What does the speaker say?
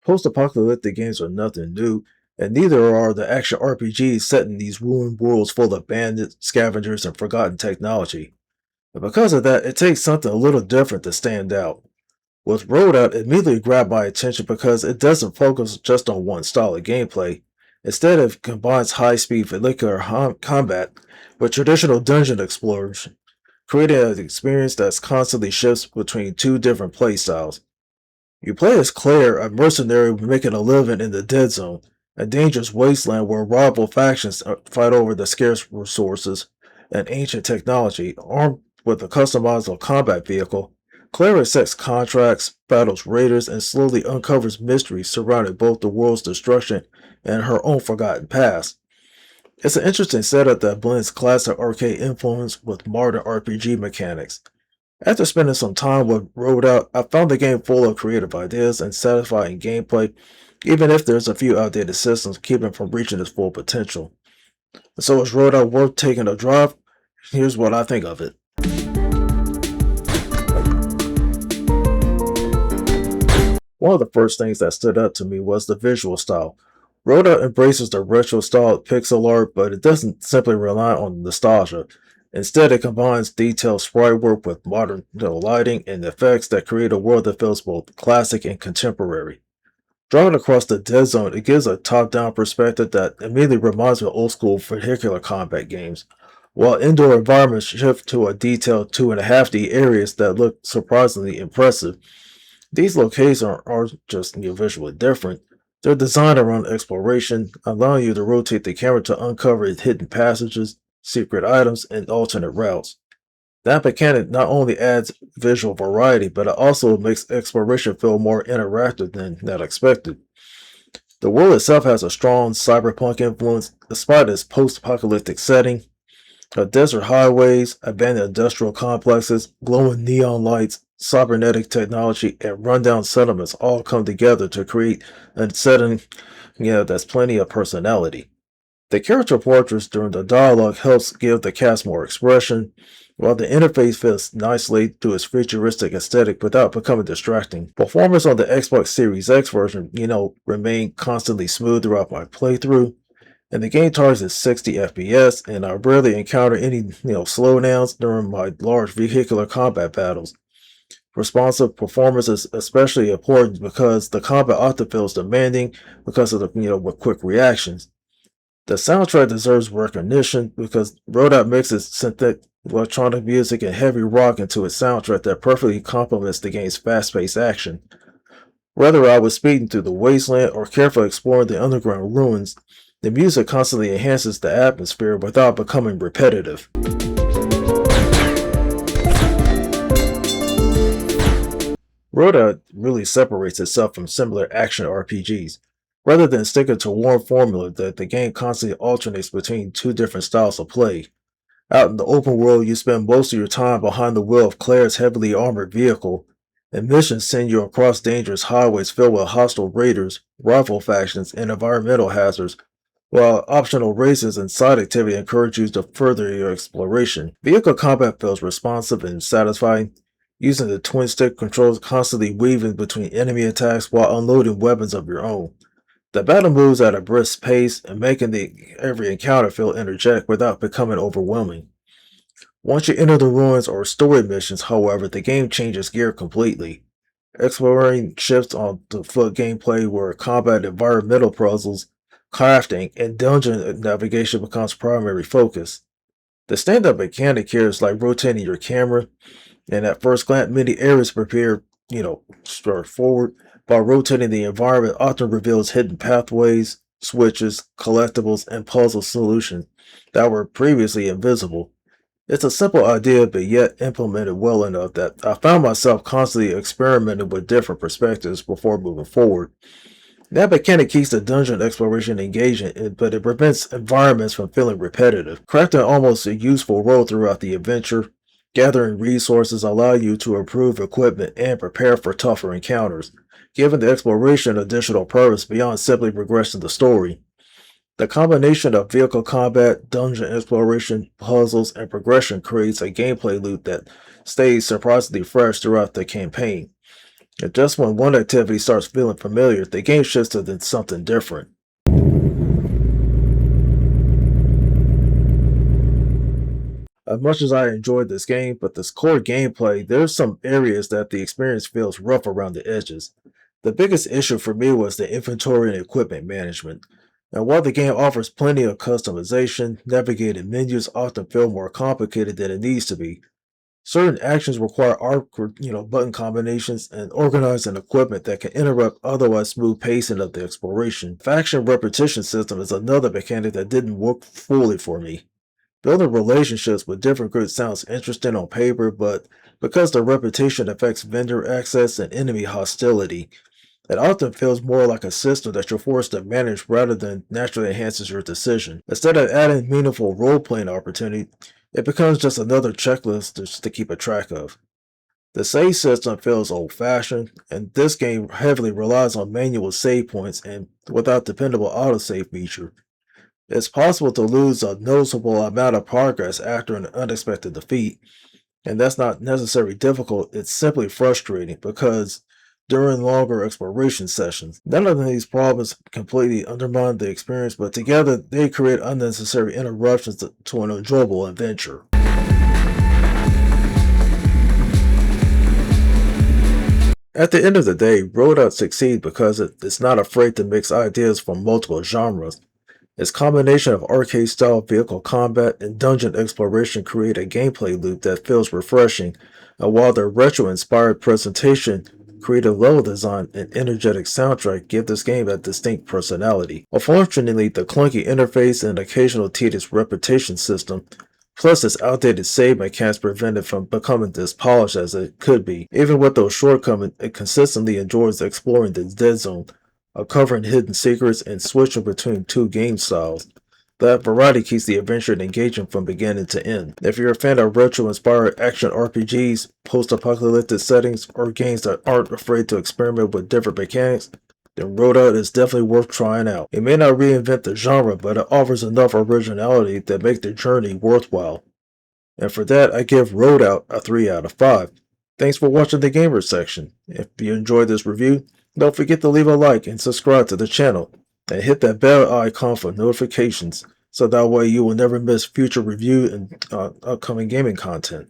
Post-apocalyptic games are nothing new, and neither are the action RPGs set in these ruined worlds full of bandits, scavengers, and forgotten technology. And because of that, it takes something a little different to stand out. With Roadout, it immediately grabbed my attention because it doesn't focus just on one style of gameplay. Instead, it combines high-speed vehicular combat with traditional dungeon exploration, creating an experience that's constantly shifts between two different playstyles. You play as Claire, a mercenary making a living in the Dead Zone, a dangerous wasteland where rival factions fight over the scarce resources and ancient technology. Armed with a customizable combat vehicle, Claire accepts contracts, battles raiders, and slowly uncovers mysteries surrounding both the world's destruction and her own forgotten past. It's an interesting setup that blends classic arcade influence with modern RPG mechanics. After spending some time with Roadout, I found the game full of creative ideas and satisfying gameplay, even if there's a few outdated systems keeping it from reaching its full potential. So is Roadout worth taking a drive? Here's what I think of it. One of the first things that stood out to me was the visual style. Roadout embraces the retro style pixel art, but it doesn't simply rely on nostalgia. Instead, it combines detailed sprite work with modern lighting and effects that create a world that feels both classic and contemporary. Driving across the dead zone, it gives a top-down perspective that immediately reminds me of old-school vehicular combat games, while indoor environments shift to a detailed 2.5D areas that look surprisingly impressive. These locations aren't just visually different. They're designed around exploration, allowing you to rotate the camera to uncover hidden passages, secret items, and alternate routes. That mechanic not only adds visual variety, but it also makes exploration feel more interactive than expected. The world itself has a strong cyberpunk influence, despite its post-apocalyptic setting. Desert highways, abandoned industrial complexes, glowing neon lights, cybernetic technology, and rundown settlements all come together to create a setting, that's plenty of personality. The character portraits during the dialogue helps give the cast more expression, while the interface fits nicely to its futuristic aesthetic without becoming distracting. Performance on the Xbox Series X version, remained constantly smooth throughout my playthrough, and the game targets 60 FPS, and I rarely encounter any, slowdowns during my large vehicular combat battles. Responsive performance is especially important because the combat often feels demanding because of with quick reactions. The soundtrack deserves recognition because Roadout mixes synthetic electronic music and heavy rock into its soundtrack that perfectly complements the game's fast-paced action. Whether I was speeding through the wasteland or carefully exploring the underground ruins, the music constantly enhances the atmosphere without becoming repetitive. Roadout really separates itself from similar action RPGs. Rather than sticking to one formula, that the game constantly alternates between two different styles of play. Out in the open world, you spend most of your time behind the wheel of Claire's heavily armored vehicle, and missions send you across dangerous highways filled with hostile raiders, rival factions, and environmental hazards, while optional races and side activity encourage you to further your exploration. Vehicle combat feels responsive and satisfying, using the twin stick controls constantly weaving between enemy attacks while unloading weapons of your own. The battle moves at a brisk pace and making every encounter feel energetic without becoming overwhelming. Once you enter the ruins or story missions, however, the game changes gear completely. Exploring shifts on the foot gameplay where combat environmental puzzles, crafting, and dungeon navigation becomes primary focus. The stand-up mechanic here is like rotating your camera, and at first glance, many areas prepare, start forward, while rotating the environment often reveals hidden pathways, switches, collectibles, and puzzle solutions that were previously invisible. It's a simple idea, but yet implemented well enough that I found myself constantly experimenting with different perspectives before moving forward. That mechanic keeps the dungeon exploration engaging, but it prevents environments from feeling repetitive, crafting almost a useful role throughout the adventure. Gathering resources allow you to improve equipment and prepare for tougher encounters, giving the exploration additional purpose beyond simply progressing the story. The combination of vehicle combat, dungeon exploration, puzzles, and progression creates a gameplay loop that stays surprisingly fresh throughout the campaign. And just when one activity starts feeling familiar, the game shifts to something different. As much as I enjoyed this game, but this core gameplay, there's some areas that the experience feels rough around the edges. The biggest issue for me was the inventory and equipment management. And while the game offers plenty of customization, navigating menus often feel more complicated than it needs to be. Certain actions require button combinations and organizing equipment that can interrupt otherwise smooth pacing of the exploration. Faction repetition system is another mechanic that didn't work fully for me. Building relationships with different groups sounds interesting on paper, but because the repetition affects vendor access and enemy hostility, it often feels more like a system that you're forced to manage rather than naturally enhances your decision. Instead of adding meaningful role-playing opportunity, it becomes just another checklist just to keep a track of. The save system feels old-fashioned, and this game heavily relies on manual save points and without dependable autosave feature. It's possible to lose a noticeable amount of progress after an unexpected defeat, and that's not necessarily difficult, it's simply frustrating because during longer exploration sessions, none of these problems completely undermine the experience, but together they create unnecessary interruptions to an enjoyable adventure. At the end of the day, Roadout succeeds because it's not afraid to mix ideas from multiple genres. Its combination of arcade-style vehicle combat and dungeon exploration create a gameplay loop that feels refreshing, and while the retro-inspired presentation, creative level design, and energetic soundtrack give this game a distinct personality. Unfortunately, the clunky interface and occasional tedious repetition system, plus its outdated save mechanics prevent it from becoming as polished as it could be. Even with those shortcomings, it consistently enjoys exploring the dead zone, uncovering hidden secrets, and switching between two game styles. That variety keeps the adventure engaging from beginning to end. If you're a fan of retro-inspired action RPGs, post-apocalyptic settings, or games that aren't afraid to experiment with different mechanics, then Roadout is definitely worth trying out. It may not reinvent the genre, but it offers enough originality that make the journey worthwhile. And for that, I give Roadout a 3 out of 5. Thanks for watching the Gamer section. If you enjoyed this review, don't forget to leave a like and subscribe to the channel, and hit that bell icon for notifications, so that way you will never miss future review and upcoming gaming content.